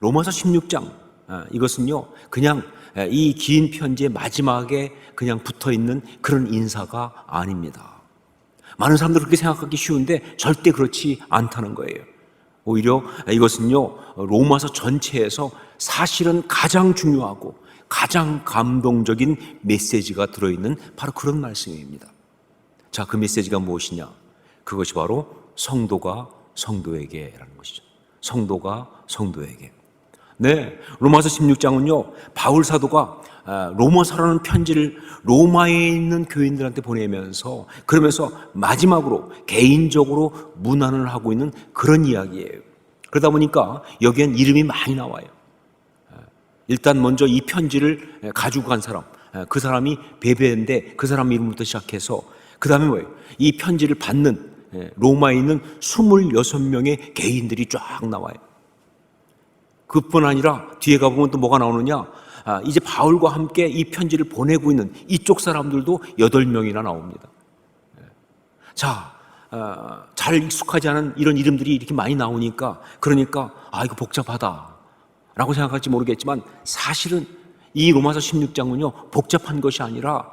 로마서 16장, 이것은요 그냥 이 긴 편지의 마지막에 그냥 붙어있는 그런 인사가 아닙니다. 많은 사람들은 그렇게 생각하기 쉬운데 절대 그렇지 않다는 거예요. 오히려 이것은요 로마서 전체에서 사실은 가장 중요하고 가장 감동적인 메시지가 들어있는 바로 그런 말씀입니다. 자, 그 메시지가 무엇이냐? 그것이 바로 성도가 성도에게라는 것이죠. 성도가 성도에게. 네, 로마서 16장은요 바울 사도가 로마서라는 편지를 로마에 있는 교인들한테 보내면서 그러면서 마지막으로 개인적으로 문안을 하고 있는 그런 이야기예요. 그러다 보니까 여기엔 이름이 많이 나와요. 일단 먼저 이 편지를 가지고 간 사람, 그 사람이 베베인데 그 사람 이름부터 시작해서 그 다음에 뭐예요? 이 편지를 받는 로마에 있는 26명의 개인들이 쫙 나와요. 그뿐 아니라 뒤에 가보면 또 뭐가 나오느냐? 이제 바울과 함께 이 편지를 보내고 있는 이쪽 사람들도 8명이나 나옵니다. 자, 잘 익숙하지 않은 이런 이름들이 이렇게 많이 나오니까 그러니까 이거 복잡하다 라고 생각할지 모르겠지만 사실은 이 로마서 16장은요 복잡한 것이 아니라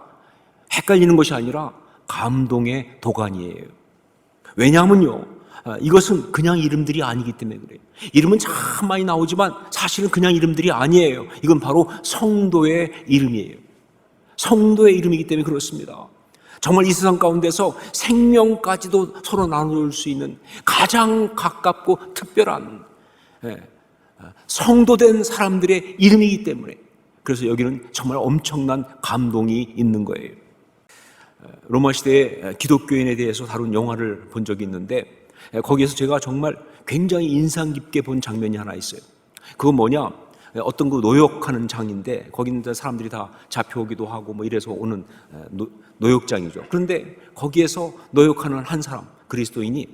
헷갈리는 것이 아니라 감동의 도가니예요. 왜냐하면요 이것은 그냥 이름들이 아니기 때문에 그래요. 이름은 참 많이 나오지만 사실은 그냥 이름들이 아니에요. 이건 바로 성도의 이름이에요. 성도의 이름이기 때문에 그렇습니다. 정말 이 세상 가운데서 생명까지도 서로 나눌 수 있는 가장 가깝고 특별한 성도된 사람들의 이름이기 때문에 그래서 여기는 정말 엄청난 감동이 있는 거예요. 로마 시대의 기독교인에 대해서 다룬 영화를 본 적이 있는데 거기에서 제가 정말 굉장히 인상 깊게 본 장면이 하나 있어요. 그건 뭐냐? 어떤 그 노역하는 장인데 거기는 사람들이 다 잡혀오기도 하고 뭐 이래서 오는 노역장이죠. 그런데 거기에서 노역하는 한 사람 그리스도인이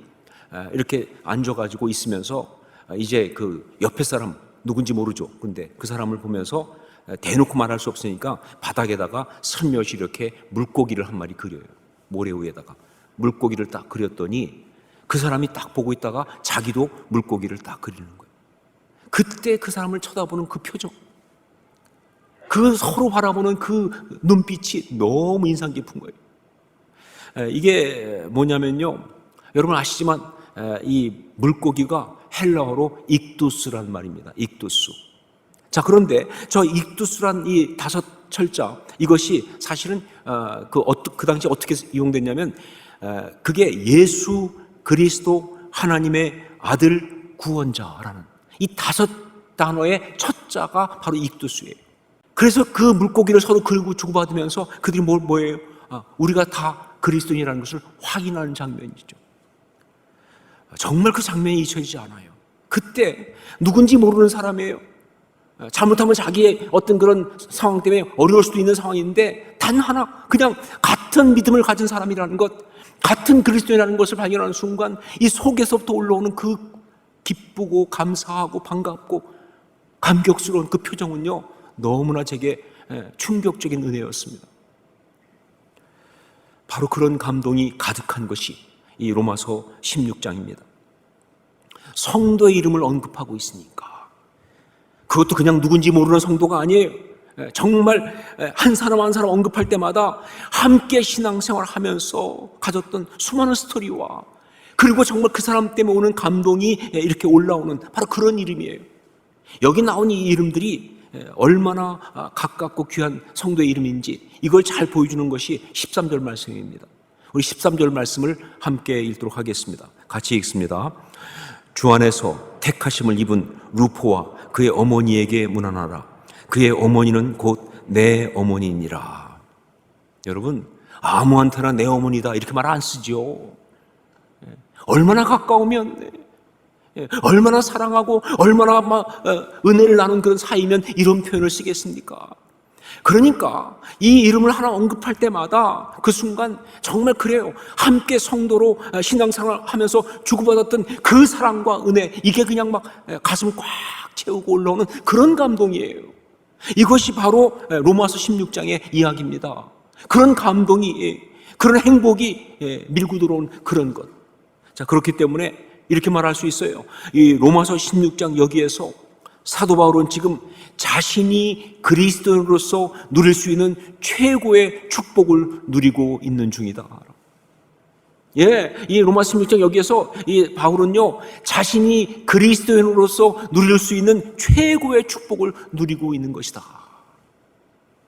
이렇게 앉아가지고 있으면서 이제 그 옆에 사람 누군지 모르죠. 근데 그 사람을 보면서 대놓고 말할 수 없으니까 바닥에다가 슬며시 이렇게 물고기를 한 마리 그려요. 모래 위에다가 물고기를 딱 그렸더니 그 사람이 딱 보고 있다가 자기도 물고기를 딱 그리는 거예요. 그때 그 사람을 쳐다보는 그 표정, 그 서로 바라보는 그 눈빛이 너무 인상 깊은 거예요. 이게 뭐냐면요, 여러분 아시지만 이 물고기가 헬라어로 익두스란 말입니다. 익두스. 자, 그런데 저 익두스란 이 5철자 이것이 사실은 그 당시 어떻게 이용됐냐면 그게 예수 그리스도 하나님의 아들 구원자라는 이 5단어의 첫 자가 바로 익두스예요. 그래서 그 물고기를 서로 걸고 주고받으면서 그들이 뭐예요? 우리가 다 그리스도인이라는 것을 확인하는 장면이죠. 정말 그 장면이 잊혀지지 않아요. 그때 누군지 모르는 사람이에요. 잘못하면 자기의 어떤 그런 상황 때문에 어려울 수도 있는 상황인데 단 하나 그냥 같은 믿음을 가진 사람이라는 것, 같은 그리스도인이라는 것을 발견하는 순간 이 속에서부터 올라오는 그 기쁘고 감사하고 반갑고 감격스러운 그 표정은요 너무나 제게 충격적인 은혜였습니다. 바로 그런 감동이 가득한 것이 이 로마서 16장입니다. 성도의 이름을 언급하고 있으니까 그것도 그냥 누군지 모르는 성도가 아니에요. 정말 한 사람 한 사람 언급할 때마다 함께 신앙생활을 하면서 가졌던 수많은 스토리와 그리고 정말 그 사람 때문에 오는 감동이 이렇게 올라오는 바로 그런 이름이에요. 여기 나온 이 이름들이 얼마나 가깝고 귀한 성도의 이름인지 이걸 잘 보여주는 것이 13절 말씀입니다. 우리 13절 말씀을 함께 읽도록 하겠습니다. 같이 읽습니다. 주 안에서 택하심을 입은 루포와 그의 어머니에게 문안하라. 그의 어머니는 곧 내 어머니니라. 여러분 아무한테나 내 어머니다 이렇게 말 안 쓰죠. 얼마나 가까우면 얼마나 사랑하고 얼마나 은혜를 나눈 그런 사이면 이런 표현을 쓰겠습니까? 그러니까 이 이름을 하나 언급할 때마다 그 순간 정말 그래요. 함께 성도로 신앙생활을 하면서 주고받았던 그 사랑과 은혜 이게 그냥 막 가슴 꽉 채우고 올라오는 그런 감동이에요. 이것이 바로 로마서 16장의 이야기입니다. 그런 감동이 그런 행복이 밀고 들어온 그런 것. 자, 그렇기 때문에 이렇게 말할 수 있어요. 이 로마서 16장 여기에서 사도 바울은 지금 자신이 그리스도인으로서 누릴 수 있는 최고의 축복을 누리고 있는 중이다. 이 로마 16장 여기에서 이 바울은요, 자신이 그리스도인으로서 누릴 수 있는 최고의 축복을 누리고 있는 것이다.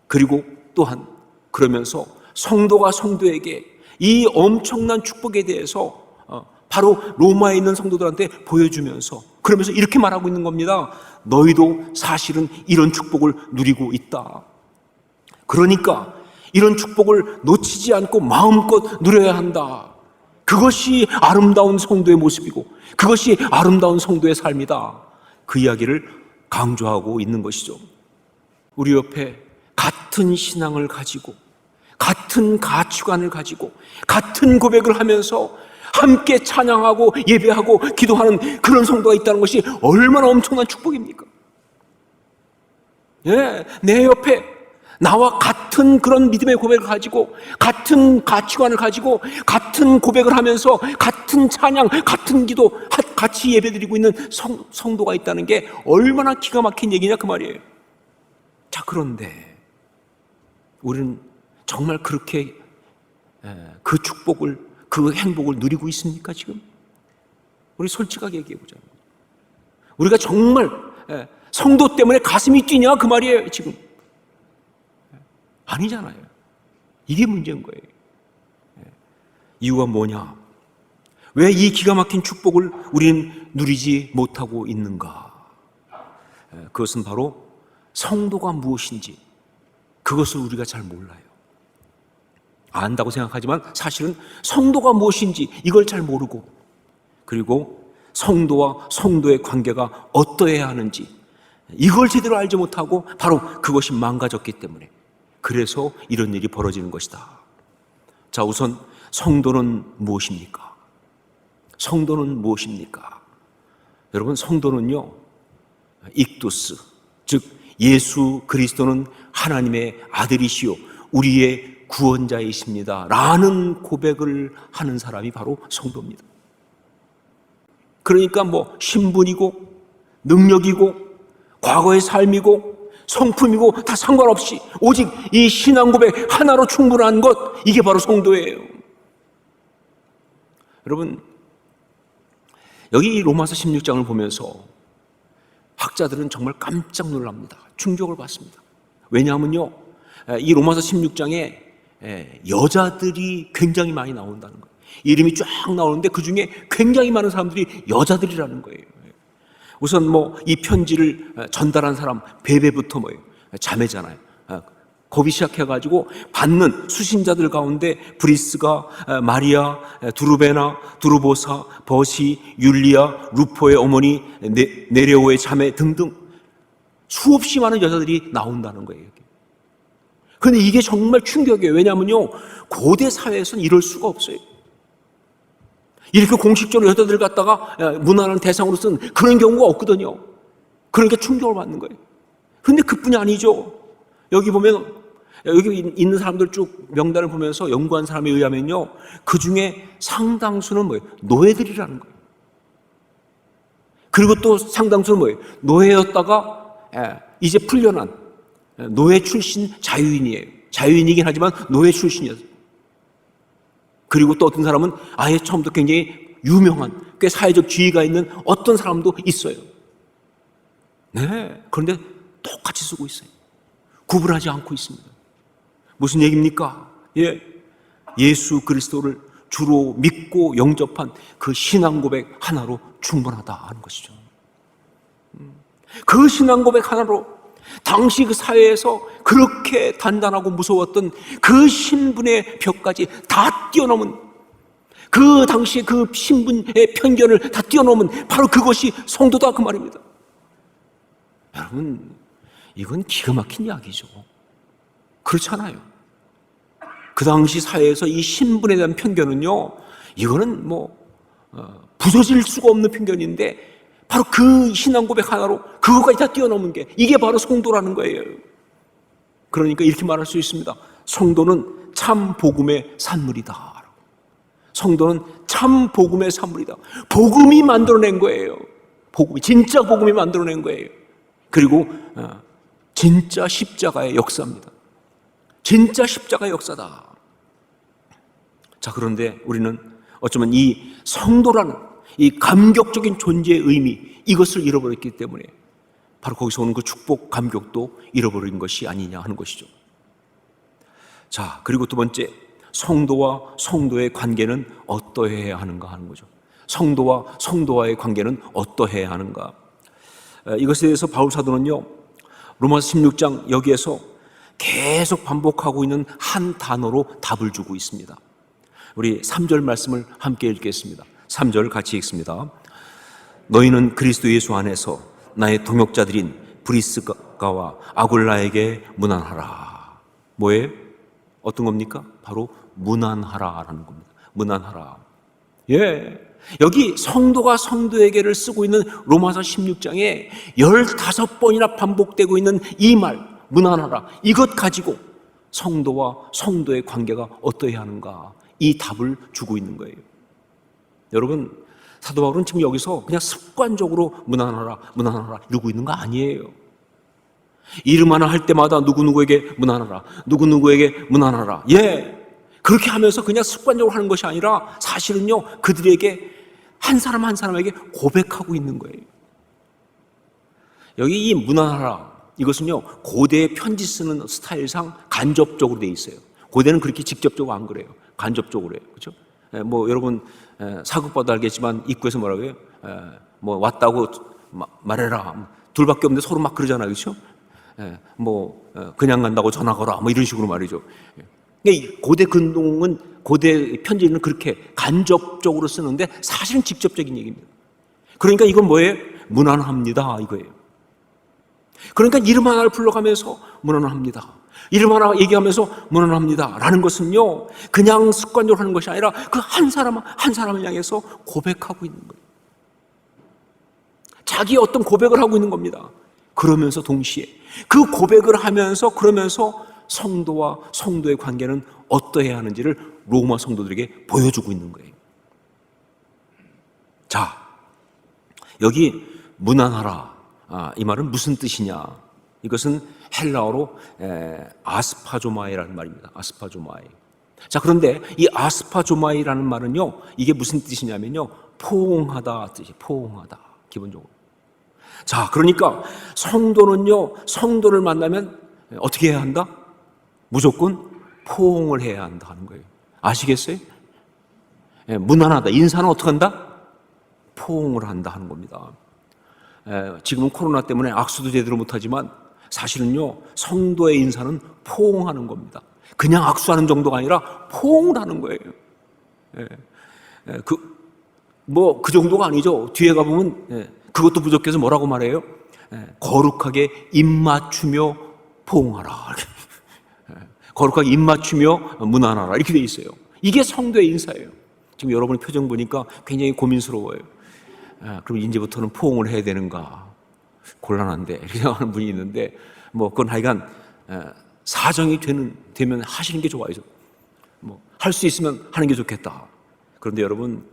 그리고 또한 그러면서 성도가 성도에게 이 엄청난 축복에 대해서 바로 로마에 있는 성도들한테 보여주면서 그러면서 이렇게 말하고 있는 겁니다. 너희도 사실은 이런 축복을 누리고 있다. 그러니까 이런 축복을 놓치지 않고 마음껏 누려야 한다. 그것이 아름다운 성도의 모습이고 그것이 아름다운 성도의 삶이다. 그 이야기를 강조하고 있는 것이죠. 우리 옆에 같은 신앙을 가지고 같은 가치관을 가지고 같은 고백을 하면서 함께 찬양하고 예배하고 기도하는 그런 성도가 있다는 것이 얼마나 엄청난 축복입니까? 내 옆에 나와 같은 그런 믿음의 고백을 가지고 같은 가치관을 가지고 같은 고백을 하면서 같은 찬양, 같은 기도, 같이 예배드리고 있는 성도가 있다는 게 얼마나 기가 막힌 얘기냐 그 말이에요. 자, 그런데 우리는 정말 그렇게 그 축복을, 그 행복을 누리고 있습니까 지금? 우리 솔직하게 얘기해보자. 우리가 정말 성도 때문에 가슴이 뛰냐 그 말이에요 지금. 아니잖아요. 이게 문제인 거예요. 이유가 뭐냐? 왜 이 기가 막힌 축복을 우리는 누리지 못하고 있는가? 그것은 바로 성도가 무엇인지 그것을 우리가 잘 몰라요. 안다고 생각하지만 사실은 성도가 무엇인지 이걸 잘 모르고, 그리고 성도와 성도의 관계가 어떠해야 하는지 이걸 제대로 알지 못하고 바로 그것이 망가졌기 때문에 그래서 이런 일이 벌어지는 것이다. 자, 우선 성도는 무엇입니까? 성도는 무엇입니까? 여러분, 성도는요, 익두스, 즉 예수 그리스도는 하나님의 아들이시요 우리의 구원자이십니다 라는 고백을 하는 사람이 바로 성도입니다. 그러니까 뭐 신분이고 능력이고 과거의 삶이고 성품이고 다 상관없이 오직 이 신앙 고백 하나로 충분한 것, 이게 바로 성도예요. 여러분, 여기 이 로마서 16장을 보면서 학자들은 정말 깜짝 놀랍니다. 충격을 받습니다. 왜냐하면요, 이 로마서 16장에 여자들이 굉장히 많이 나온다는 거예요. 이름이 쫙 나오는데 그 중에 굉장히 많은 사람들이 여자들이라는 거예요. 우선 뭐 이 편지를 전달한 사람 베베부터 뭐예요? 자매잖아요. 거기 시작해가지고 받는 수신자들 가운데 브리스가, 마리아, 두루베나, 두루보사, 버시, 율리아, 루포의 어머니, 네레오의 자매 등등 수없이 많은 여자들이 나온다는 거예요. 그런데 이게 정말 충격이에요. 왜냐하면요, 고대 사회에서는 이럴 수가 없어요. 이렇게 공식적으로 여자들을 갖다가 문화라는 대상으로 쓴 그런 경우가 없거든요. 그러니까 충격을 받는 거예요. 그런데 그뿐이 아니죠. 여기 보면, 여기 있는 사람들 쭉 명단을 보면서 연구한 사람에 의하면요, 그 중에 상당수는 뭐예요? 노예들이라는 거예요. 그리고 또 상당수는 뭐예요? 노예였다가 이제 풀려난 노예 출신 자유인이에요. 자유인이긴 하지만 노예 출신이었어요. 그리고 또 어떤 사람은 아예 처음부터 굉장히 유명한, 꽤 사회적 지위가 있는 어떤 사람도 있어요. 네, 그런데 똑같이 쓰고 있어요. 구분하지 않고 있습니다. 무슨 얘기입니까? 예수 그리스도를 주로 믿고 영접한 그 신앙 고백 하나로 충분하다 하는 것이죠. 그 신앙 고백 하나로 당시 그 사회에서 그렇게 단단하고 무서웠던 그 신분의 벽까지 다 뛰어넘은, 그 당시 그 신분의 편견을 다 뛰어넘은 바로 그것이 성도다 그 말입니다. 여러분, 이건 기가 막힌 이야기죠. 그렇잖아요. 그 당시 사회에서 이 신분에 대한 편견은요, 이거는 뭐 부서질 수가 없는 편견인데 바로 그 신앙 고백 하나로 그것까지 다 뛰어넘은 게 이게 바로 성도라는 거예요. 그러니까 이렇게 말할 수 있습니다. 성도는 참 복음의 산물이다. 성도는 참 복음의 산물이다. 복음이 만들어낸 거예요. 복음이, 진짜 복음이 만들어낸 거예요. 그리고 진짜 십자가의 역사입니다. 진짜 십자가의 역사다. 자, 그런데 우리는 어쩌면 이 성도라는 이 감격적인 존재의 의미, 이것을 잃어버렸기 때문에 바로 거기서 오는 그 축복, 감격도 잃어버린 것이 아니냐 하는 것이죠. 자, 그리고 두 번째, 성도와 성도의 관계는 어떠해야 하는가 하는 거죠. 성도와 성도와의 관계는 어떠해야 하는가. 이것에 대해서 바울 사도는요, 로마서 16장 여기에서 계속 반복하고 있는 한 단어로 답을 주고 있습니다. 우리 3절 말씀을 함께 읽겠습니다. 3절 같이 읽습니다. 너희는 그리스도 예수 안에서 나의 동역자들인 브리스가와 아굴라에게 문안하라. 뭐예요? 어떤 겁니까? 바로 문안하라라는 겁니다. 문안하라. 예. 여기 성도가 성도에게를 쓰고 있는 로마서 16장에 15번이나 반복되고 있는 이 말, 문안하라. 이것 가지고 성도와 성도의 관계가 어떠해야 하는가, 이 답을 주고 있는 거예요. 여러분, 사도 바울은 지금 여기서 그냥 습관적으로 문안하라, 문안하라 이러고 있는 거 아니에요. 이름 하나 할 때마다 누구누구에게 문안하라, 누구누구에게 문안하라. 예, 그렇게 하면서 그냥 습관적으로 하는 것이 아니라 사실은요, 그들에게 한 사람 한 사람에게 고백하고 있는 거예요. 여기 이 문안하라, 이것은요, 고대의 편지 쓰는 스타일상 간접적으로 돼 있어요. 고대는 그렇게 직접적으로 안 그래요. 간접적으로 해요. 그렇죠? 뭐 여러분 사극봐도 알겠지만 입구에서 뭐라고 해요? 뭐 왔다고 말해라. 둘밖에 없는데 서로 막 그러잖아요. 그렇죠? 뭐 그냥 간다고 전화 걸어. 뭐 이런 식으로 말이죠. 그러니까 고대 근동은, 고대 편지는 그렇게 간접적으로 쓰는데 사실은 직접적인 얘기입니다. 그러니까 이건 뭐예요? 문안합니다 이거예요. 그러니까 이름 하나를 불러가면서 문안합니다. 이름 하나 얘기하면서 문안합니다 라는 것은요, 그냥 습관적으로 하는 것이 아니라 그 한 사람 한 사람을 향해서 고백하고 있는 거예요. 자기 어떤 고백을 하고 있는 겁니다. 그러면서 동시에 그 고백을 하면서, 그러면서 성도와 성도의 관계는 어떠해야 하는지를 로마 성도들에게 보여주고 있는 거예요. 자, 여기 문안하라, 이 말은 무슨 뜻이냐? 이것은 헬라어로 아스파조마이라는 말입니다. 아스파조마이. 자, 그런데 이 아스파조마이라는 말은요, 이게 무슨 뜻이냐면요, 포옹하다 뜻이에요. 포옹하다, 기본적으로. 자, 그러니까 성도는요, 성도를 만나면 어떻게 해야 한다? 무조건 포옹을 해야 한다 하는 거예요. 아시겠어요? 문안하다, 인사는 어떻게 한다? 포옹을 한다 하는 겁니다. 지금은 코로나 때문에 악수도 제대로 못하지만 사실은요, 성도의 인사는 포옹하는 겁니다. 그냥 악수하는 정도가 아니라 포옹을 하는 거예요. 그 정도가 아니죠. 뒤에 가보면 그것도 부족해서 뭐라고 말해요? 거룩하게 입 맞추며 포옹하라. 거룩하게 입 맞추며 문안하라. 이렇게 돼 있어요. 이게 성도의 인사예요. 지금 여러분 표정 보니까 굉장히 고민스러워요. 그럼 이제부터는 포옹을 해야 되는가? 곤란한데, 이렇게 생각하는 분이 있는데, 뭐, 그건 하여간, 사정이 되면 하시는 게 좋아요. 할 수 있으면 하는 게 좋겠다. 그런데 여러분,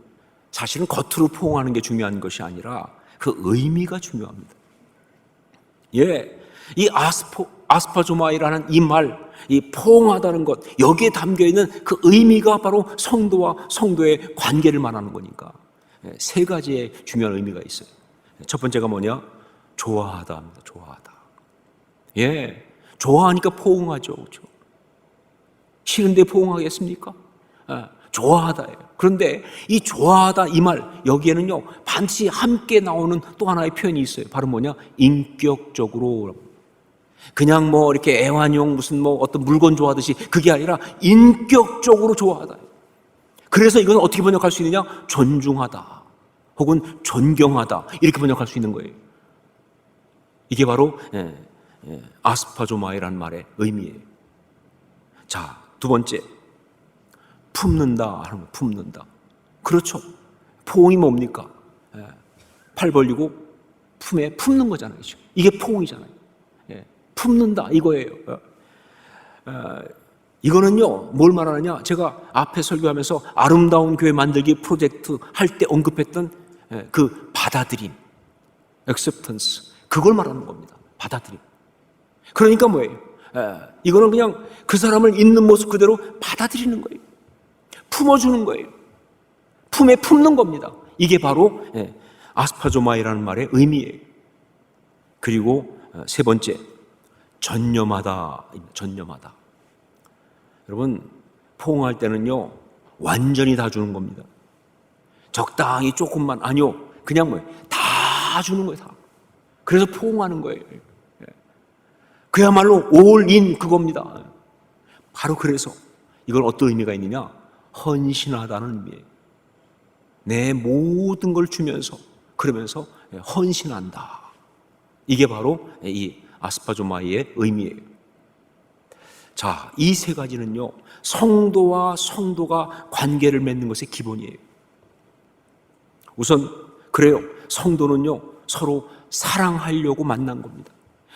사실은 겉으로 포옹하는 게 중요한 것이 아니라 그 의미가 중요합니다. 예. 이 아스파조마이라는 이 말, 이 포옹하다는 것, 여기에 담겨 있는 그 의미가 바로 성도와 성도의 관계를 말하는 거니까. 세 가지의 중요한 의미가 있어요. 첫 번째가 뭐냐? 좋아하다 합니다. 좋아하다. 예. 좋아하니까 포옹하죠. 그렇죠? 싫은데 포옹하겠습니까? 좋아하다예요. 그런데 이 좋아하다 이 말, 여기에는요, 반드시 함께 나오는 또 하나의 표현이 있어요. 바로 뭐냐? 인격적으로. 그냥 뭐 이렇게 애완용 무슨 뭐 어떤 물건 좋아하듯이 그게 아니라 인격적으로 좋아하다. 그래서 이건 어떻게 번역할 수 있느냐? 존중하다 혹은 존경하다, 이렇게 번역할 수 있는 거예요. 이게 바로 아스파조마이라는 말의 의미예요. 자, 두 번째, 품는다 하는 거. 품는다. 그렇죠. 포옹이 뭡니까? 팔 벌리고 품에 품는 거잖아요. 이게 포옹이잖아요. 품는다 이거예요. 이거는요, 뭘 말하느냐? 제가 앞에 설교하면서 아름다운 교회 만들기 프로젝트 할 때 언급했던 그 받아들임, acceptance, 그걸 말하는 겁니다. 받아들여. 그러니까 뭐예요? 이거는 그냥 그 사람을 있는 모습 그대로 받아들이는 거예요. 품어주는 거예요. 품에 품는 겁니다. 이게 바로 아스파조마이라는 말의 의미예요. 그리고 세 번째, 전념하다. 전념하다. 여러분, 포옹할 때는요, 완전히 다 주는 겁니다. 적당히 조금만, 아니요, 그냥 뭐예요? 다 주는 거예요, 다. 그래서 포옹하는 거예요. 그야말로 올인 그겁니다. 바로 그래서 이건 어떤 의미가 있느냐? 헌신하다는 의미예요. 내 모든 걸 주면서, 그러면서 헌신한다. 이게 바로 이 아스파조마이의 의미예요. 자, 이 세 가지는요, 성도와 성도가 관계를 맺는 것의 기본이에요. 우선 그래요. 성도는요, 서로 사랑하려고 만난 겁니다.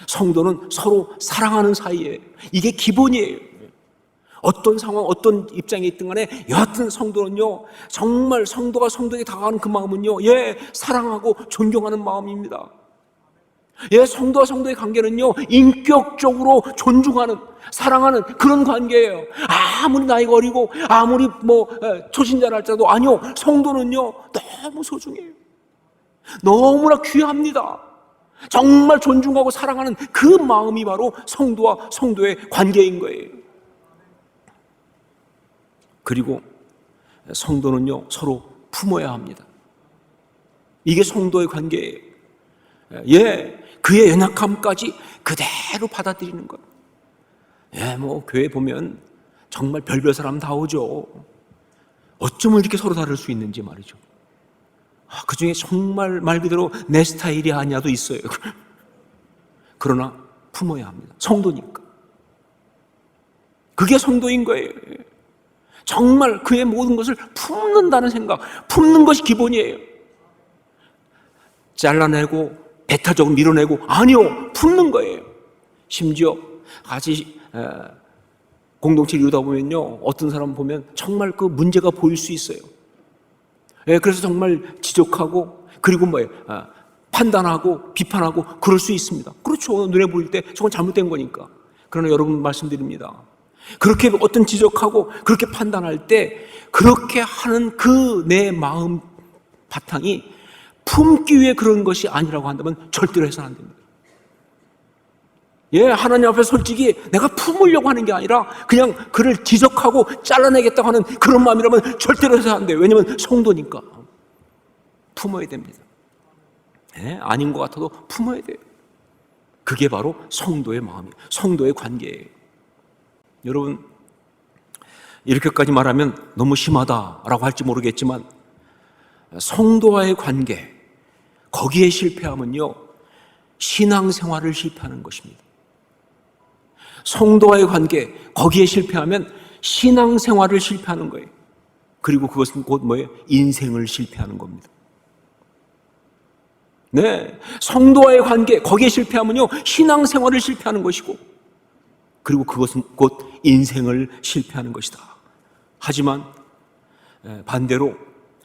성도는 서로 사랑하는 사이예요. 이게 기본이에요. 어떤 상황, 어떤 입장에 있든 간에 여하튼 성도는요, 정말 성도가 성도에게 다가가는 그 마음은요, 사랑하고 존경하는 마음입니다. 성도와 성도의 관계는요, 인격적으로 존중하는, 사랑하는 그런 관계예요. 아무리 나이가 어리고 아무리 초신자라 할지라도 아니요, 성도는요 너무 소중해요. 너무나 귀합니다. 정말 존중하고 사랑하는 그 마음이 바로 성도와 성도의 관계인 거예요. 그리고 성도는요 서로 품어야 합니다. 이게 성도의 관계예요. 그의 연약함까지 그대로 받아들이는 것. 교회 보면 정말 별별 사람 다 오죠. 어쩌면 이렇게 서로 다를 수 있는지 말이죠. 그 중에 정말 말 그대로 내 스타일이 아니야도 있어요. 그러나 품어야 합니다. 성도니까. 그게 성도인 거예요. 정말 그의 모든 것을 품는다는 생각, 품는 것이 기본이에요. 잘라내고 배타적으로 밀어내고, 아니요, 품는 거예요. 심지어 같이 공동체를 이루다 보면요, 어떤 사람 보면 정말 그 문제가 보일 수 있어요. 그래서 정말 지적하고, 그리고 판단하고 비판하고 그럴 수 있습니다. 그렇죠. 눈에 보일 때 저건 잘못된 거니까. 그러나 여러분 말씀드립니다. 그렇게 어떤 지적하고 그렇게 판단할 때 그렇게 하는 그 내 마음 바탕이 품기 위해 그런 것이 아니라고 한다면 절대로 해서는 안 됩니다. 하나님 앞에 솔직히 내가 품으려고 하는 게 아니라 그냥 그를 지적하고 잘라내겠다고 하는 그런 마음이라면 절대로 해서는 안 돼요. 왜냐하면 성도니까. 품어야 됩니다. 아닌 것 같아도 품어야 돼요. 그게 바로 성도의 마음이에요. 성도의 관계예요. 여러분, 이렇게까지 말하면 너무 심하다라고 할지 모르겠지만 성도와의 관계, 거기에 실패하면요 신앙생활을 실패하는 것입니다. 성도와의 관계, 거기에 실패하면 신앙생활을 실패하는 거예요. 그리고 그것은 곧 뭐예요? 인생을 실패하는 겁니다. 성도와의 관계, 거기에 실패하면요 신앙생활을 실패하는 것이고, 그리고 그것은 곧 인생을 실패하는 것이다. 하지만 반대로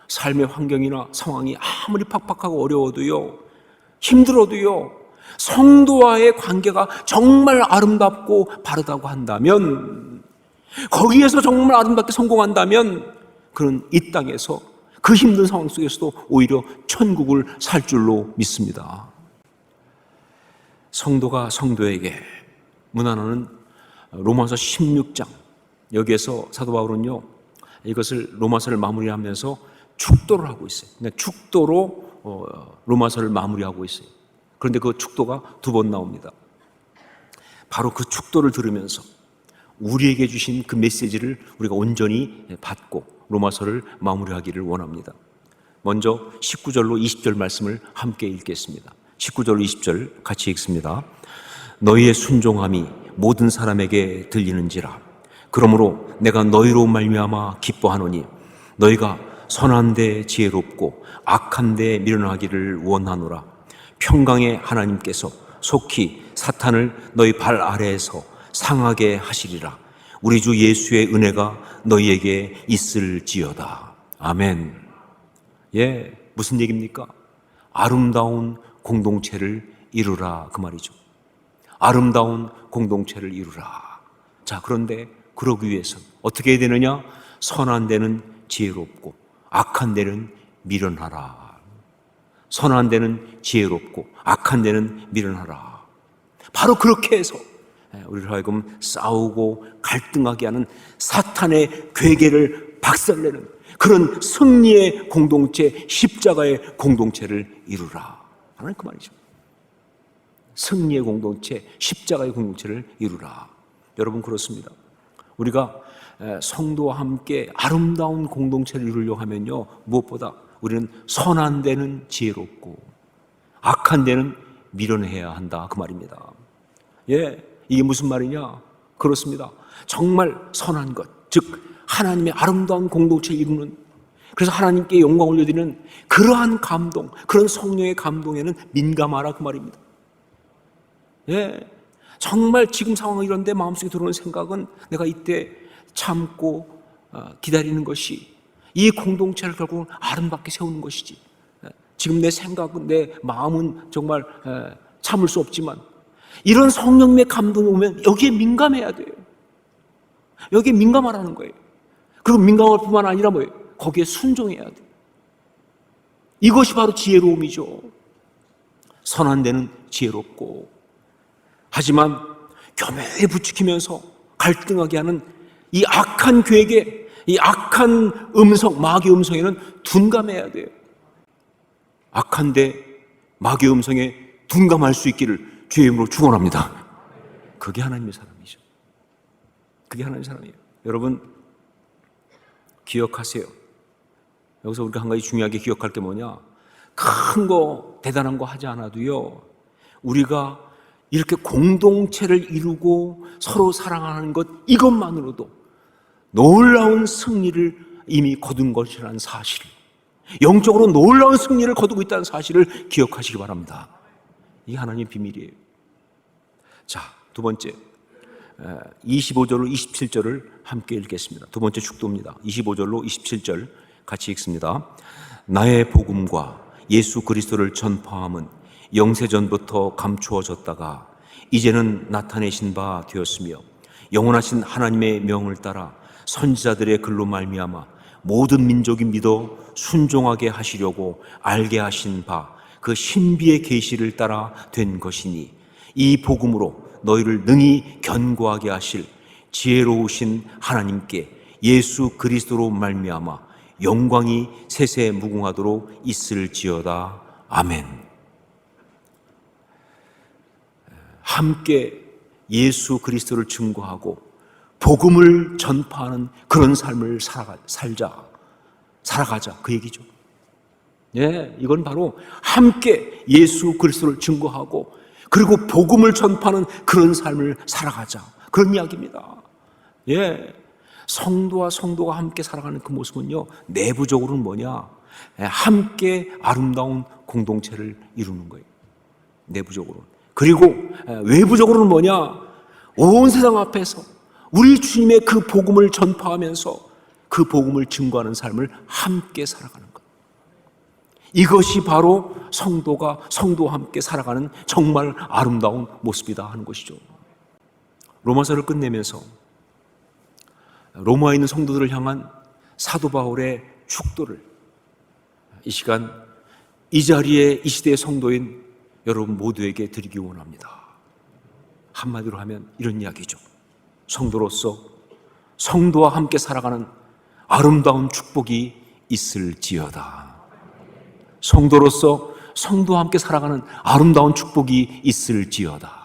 삶의 환경이나 상황이 아무리 팍팍하고 어려워도요, 힘들어도요, 성도와의 관계가 정말 아름답고 바르다고 한다면, 거기에서 정말 아름답게 성공한다면 그는 이 땅에서 그 힘든 상황 속에서도 오히려 천국을 살 줄로 믿습니다. 성도가 성도에게 문안하는 로마서 16장, 여기에서 사도 바울은요 이것을 로마서를 마무리하면서 축도를 하고 있어요. 축도로 로마서를 마무리하고 있어요. 그런데 그 축도가 두 번 나옵니다. 바로 그 축도를 들으면서 우리에게 주신 그 메시지를 우리가 온전히 받고 로마서를 마무리하기를 원합니다. 먼저 19절로 20절 말씀을 함께 읽겠습니다. 19절로 20절 같이 읽습니다. 너희의 순종함이 모든 사람에게 들리는지라. 그러므로 내가 너희로 말미암아 기뻐하노니 너희가 선한 데 지혜롭고 악한 데 미련하기를 원하노라. 평강의 하나님께서 속히 사탄을 너희 발 아래에서 상하게 하시리라. 우리 주 예수의 은혜가 너희에게 있을지어다. 아멘. 무슨 얘기입니까? 아름다운 공동체를 이루라, 그 말이죠. 아름다운 공동체를 이루라. 자, 그런데 그러기 위해서는 어떻게 해야 되느냐? 선한 데는 지혜롭고 악한 데는 미련하라. 선한 데는 지혜롭고 악한 데는 미련하라. 바로 그렇게 해서 우리를 하여금 싸우고 갈등하게 하는 사탄의 괴계를 박살내는 그런 승리의 공동체, 십자가의 공동체를 이루라 하는 그 말이죠. 승리의 공동체, 십자가의 공동체를 이루라. 여러분, 그렇습니다. 우리가 성도와 함께 아름다운 공동체를 이루려고 하면요, 무엇보다 우리는 선한 데는 지혜롭고 악한 데는 미련해야 한다, 그 말입니다. 예, 이게 무슨 말이냐? 그렇습니다. 정말 선한 것, 즉 하나님의 아름다운 공동체를 이루는, 그래서 하나님께 영광을 올려드리는 그러한 감동, 그런 성령의 감동에는 민감하라, 그 말입니다. 예, 정말 지금 상황이 이런데 마음속에 들어오는 생각은 내가 이때 참고 기다리는 것이 이 공동체를 결국 아름답게 세우는 것이지. 지금 내 생각은, 내 마음은 정말 참을 수 없지만 이런 성령의 감동이 오면 여기에 민감해야 돼요. 여기에 민감하라는 거예요. 그리고 민감할 뿐만 아니라 뭐예요? 거기에 순종해야 돼요. 이것이 바로 지혜로움이죠. 선한 데는 지혜롭고, 하지만 교묘히 부추기면서 갈등하게 하는 이 악한 괴계, 이 악한 음성, 마귀의 음성에는 둔감해야 돼요. 악한데 마귀의 음성에 둔감할 수 있기를 주의 이름으로 축원합니다. 그게 하나님의 사람이죠. 그게 하나님의 사람이에요. 여러분, 기억하세요. 여기서 우리가 한 가지 중요하게 기억할 게 뭐냐? 큰 거, 대단한 거 하지 않아도요, 우리가 이렇게 공동체를 이루고 서로 사랑하는 것, 이것만으로도 놀라운 승리를 이미 거둔 것이라는 사실, 영적으로 놀라운 승리를 거두고 있다는 사실을 기억하시기 바랍니다. 이게 하나님의 비밀이에요. 자, 두 번째, 25절로 27절을 함께 읽겠습니다. 두 번째 축도입니다. 25절로 27절 같이 읽습니다. 나의 복음과 예수 그리스도를 전파함은 영세전부터 감추어졌다가 이제는 나타내신 바 되었으며, 영원하신 하나님의 명을 따라 선지자들의 글로 말미암아 모든 민족이 믿어 순종하게 하시려고 알게 하신 바 그 신비의 계시를 따라 된 것이니, 이 복음으로 너희를 능히 견고하게 하실 지혜로우신 하나님께 예수 그리스도로 말미암아 영광이 세세 무궁하도록 있을지어다. 아멘. 함께 예수 그리스도를 증거하고 복음을 전파하는 그런 삶을 살아가자, 그 얘기죠. 예, 이건 바로 함께 예수 그리스도를 증거하고 그리고 복음을 전파하는 그런 삶을 살아가자, 그런 이야기입니다. 예, 성도가 함께 살아가는 그 모습은요, 내부적으로는 뭐냐? 함께 아름다운 공동체를 이루는 거예요. 내부적으로. 그리고 외부적으로는 뭐냐? 온 세상 앞에서 우리 주님의 그 복음을 전파하면서 그 복음을 증거하는 삶을 함께 살아가는 것. 이것이 바로 성도와 함께 살아가는 정말 아름다운 모습이다 하는 것이죠. 로마서를 끝내면서 로마에 있는 성도들을 향한 사도 바울의 축도를 이 시간 이 자리에 이 시대의 성도인 여러분 모두에게 드리기 원합니다. 한마디로 하면 이런 이야기죠. 성도로서 성도와 함께 살아가는 아름다운 축복이 있을지어다. 성도로서 성도와 함께 살아가는 아름다운 축복이 있을지어다.